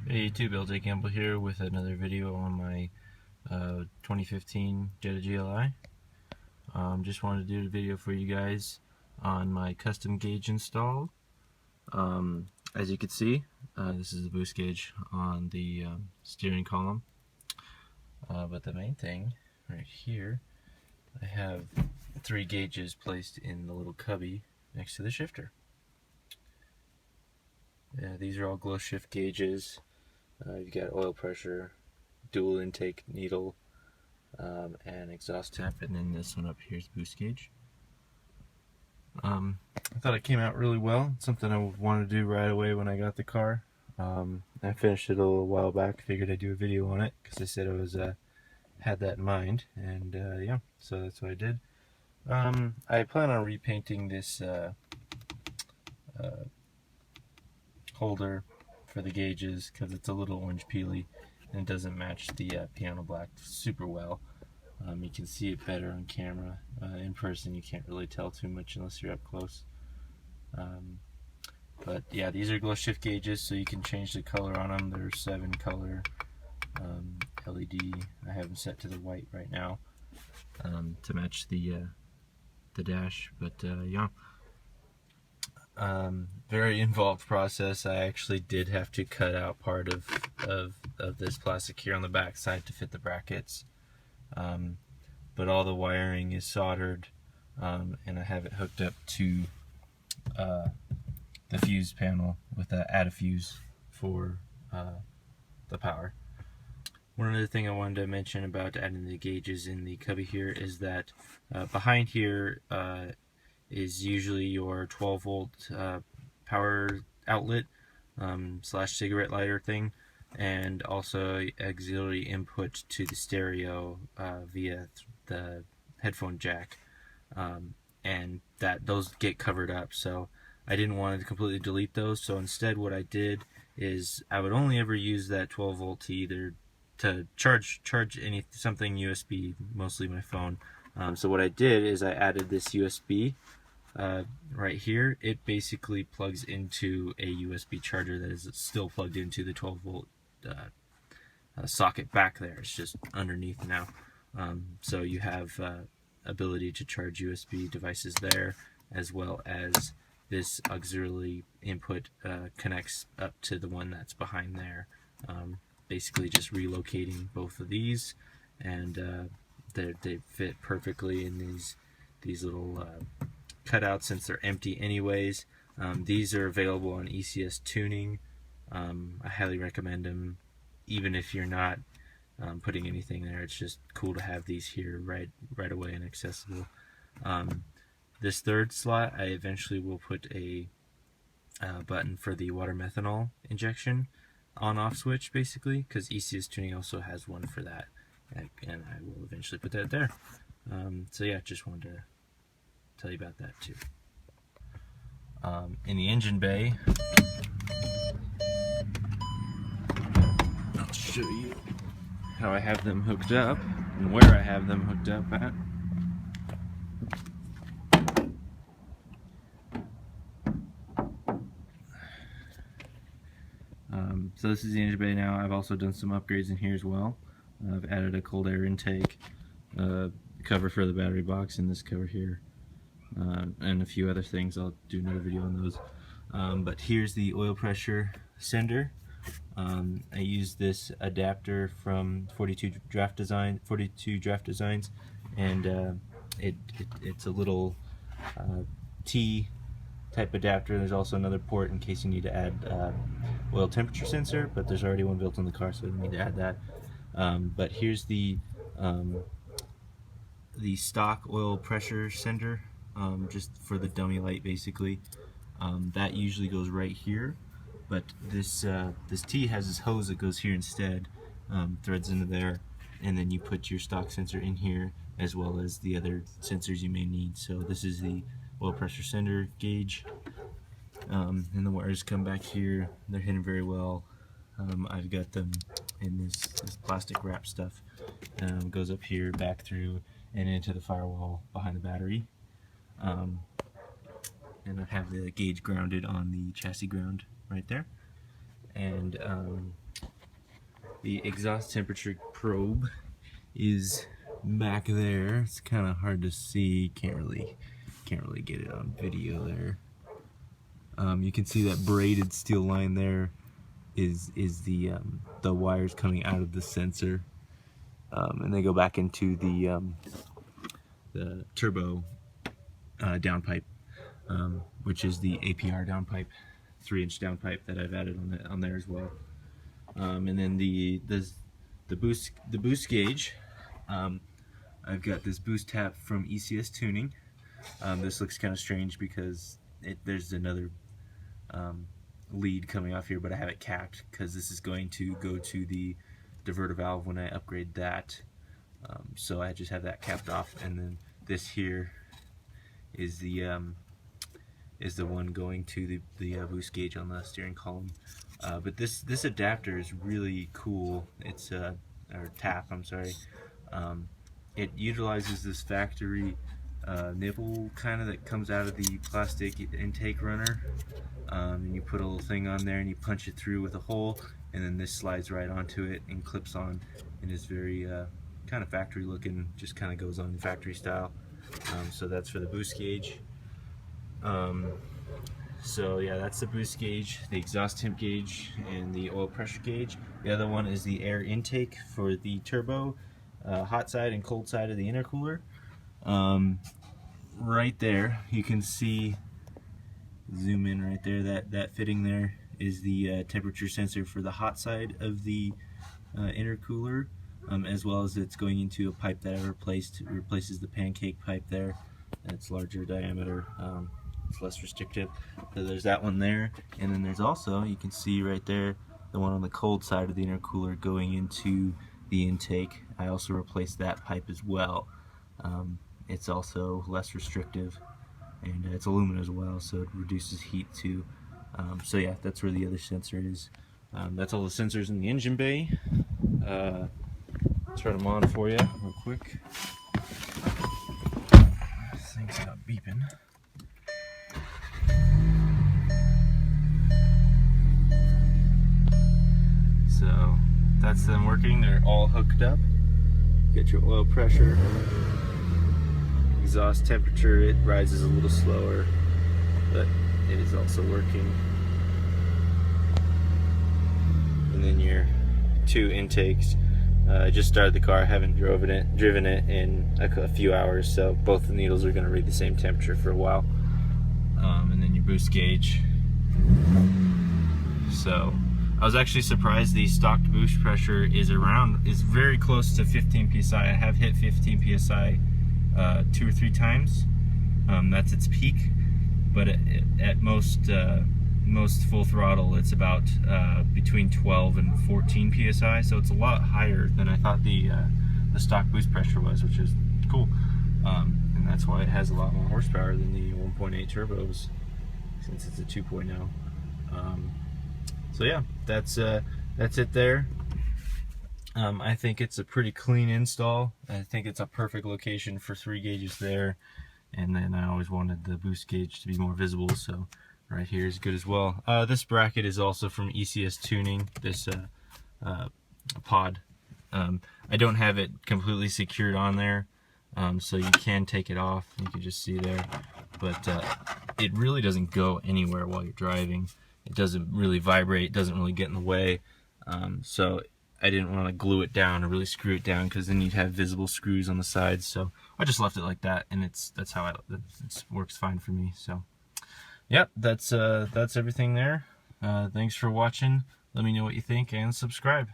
Hey YouTube, LJ Campbell here with another video on my 2015 Jetta GLI. Just wanted to do a video for you guys on my custom gauge install. As you can see, this is the boost gauge on the steering column. But the main thing right here, I have 3 gauges placed in the little cubby next to the shifter. These are all glow shift gauges. You've got oil pressure, dual intake needle, and exhaust tap, and then this one up here is boost gauge. I thought it came out really well. It's something I wanted to do right away when I got the car. I finished it a little while back. Figured I'd do a video on it because I said I was had that in mind, and yeah, so that's what I did. I plan on repainting this holder for the gauges because it's a little orange peely and it doesn't match the piano black super well. You can see it better on camera. In person you can't really tell too much unless you're up close. But yeah, these are glow shift gauges, so you can change the color on them. They're 7 color LED. I have them set to the white right now to match the dash, but yeah. Very involved process. I actually did have to cut out part of this plastic here on the back side to fit the brackets, but all the wiring is soldered, and I have it hooked up to the fuse panel with that add a fuse for the power. One other thing I wanted to mention about adding the gauges in the cubby here is that behind here is usually your 12 volt power outlet slash cigarette lighter thing, and also auxiliary input to the stereo via the headphone jack, and those get covered up, so I didn't want to completely delete those. So instead what I did is I would only ever use that 12 volt to either to charge something USB, mostly my phone. So what I did is I added this USB right here. It basically plugs into a USB charger that is still plugged into the 12 volt socket back there. It's just underneath now. So you have ability to charge USB devices there, as well as this auxiliary input connects up to the one that's behind there. Basically just relocating both of these, and they fit perfectly in these little cutouts since they're empty anyways. These are available on ECS Tuning. I highly recommend them, even if you're not putting anything there. It's just cool to have these here right away and accessible. This third slot, I eventually will put a button for the water methanol injection on-off switch, basically, because ECS Tuning also has one for that, and I will eventually put that there. So yeah, just wanted to tell you about that too. In the engine bay, I'll show you how I have them hooked up and where I have them hooked up at. So this is the engine bay now. I've also done some upgrades in here as well. I've added a cold air intake, cover for the battery box in this cover here, and a few other things. I'll do another video on those. But here's the oil pressure sender. I used this adapter from 42 Draft Designs, and it's a little T type adapter. There's also another port in case you need to add oil temperature sensor, but there's already one built in the car, so I don't need to add that. But here's the stock oil pressure sender, just for the dummy light, basically. That usually goes right here, but this T has this hose that goes here instead, threads into there, and then you put your stock sensor in here as well as the other sensors you may need. So this is the oil pressure sender gauge, and the wires come back here. They're hidden very well. I've got them in this plastic wrap stuff. Goes up here, back through, and into the firewall behind the battery. And I have the gauge grounded on the chassis ground right there. And The exhaust temperature probe is back there. It's kind of hard to see. Can't really get it on video there. You can see that braided steel line there is the wires coming out of the sensor, and they go back into the turbo downpipe, which is the APR downpipe, 3-inch downpipe that I've added on there as well. And then the boost gauge. I've got this boost tap from ECS Tuning. This looks kind of strange because there's another lead coming off here, but I have it capped because this is going to go to the diverter valve when I upgrade that. So I just have that capped off, and then this here is the one going to the boost gauge on the steering column. But this adapter is really cool. It's or tap, I'm sorry. It utilizes this factory nipple kind of that comes out of the plastic intake runner, and you put a little thing on there and you punch it through with a hole, and then this slides right onto it and clips on, and is very kind of factory looking, just kind of goes on factory style. So that's for the boost gauge. So yeah, that's the boost gauge, the exhaust temp gauge, and the oil pressure gauge. The other one is the air intake for the turbo, hot side and cold side of the intercooler. Right there, you can see, zoom in right there, that fitting there is the temperature sensor for the hot side of the intercooler, as well as it's going into a pipe that I replaced. It replaces the pancake pipe there. It's larger diameter. It's less restrictive. So there's that one there, and then there's also, you can see right there, the one on the cold side of the intercooler going into the intake. I also replaced that pipe as well. It's also less restrictive, and it's aluminum as well, so it reduces heat too. So yeah, that's where the other sensor is. That's all the sensors in the engine bay. Turn them on for you real quick. This thing's not beeping. So that's them working. They're all hooked up. Get your oil pressure, exhaust temperature. It rises a little slower, but it is also working. And then your two intakes. I just started the car. I haven't driven it in a few hours, so both the needles are going to read the same temperature for a while. And then your boost gauge. So I was actually surprised the stock boost pressure is very close to 15 psi. I have hit 15 psi 2 or 3 times. That's its peak, but at most full throttle it's about between 12 and 14 psi, so it's a lot higher than I thought the stock boost pressure was, which is cool. And that's why it has a lot more horsepower than the 1.8 turbos, since it's a 2.0. So yeah, that's it there. I think it's a pretty clean install. I think it's a perfect location for 3 gauges there, and then I always wanted the boost gauge to be more visible, so right here is good as well. This bracket is also from ECS Tuning, this pod. I don't have it completely secured on there, so you can take it off. You can just see there, but it really doesn't go anywhere while you're driving. It doesn't really vibrate, doesn't really get in the way, so I didn't want to glue it down or really screw it down, because then you'd have visible screws on the sides. So I just left it like that, and that's how it works fine for me. So yep, that's everything there. Thanks for watching. Let me know what you think, and subscribe.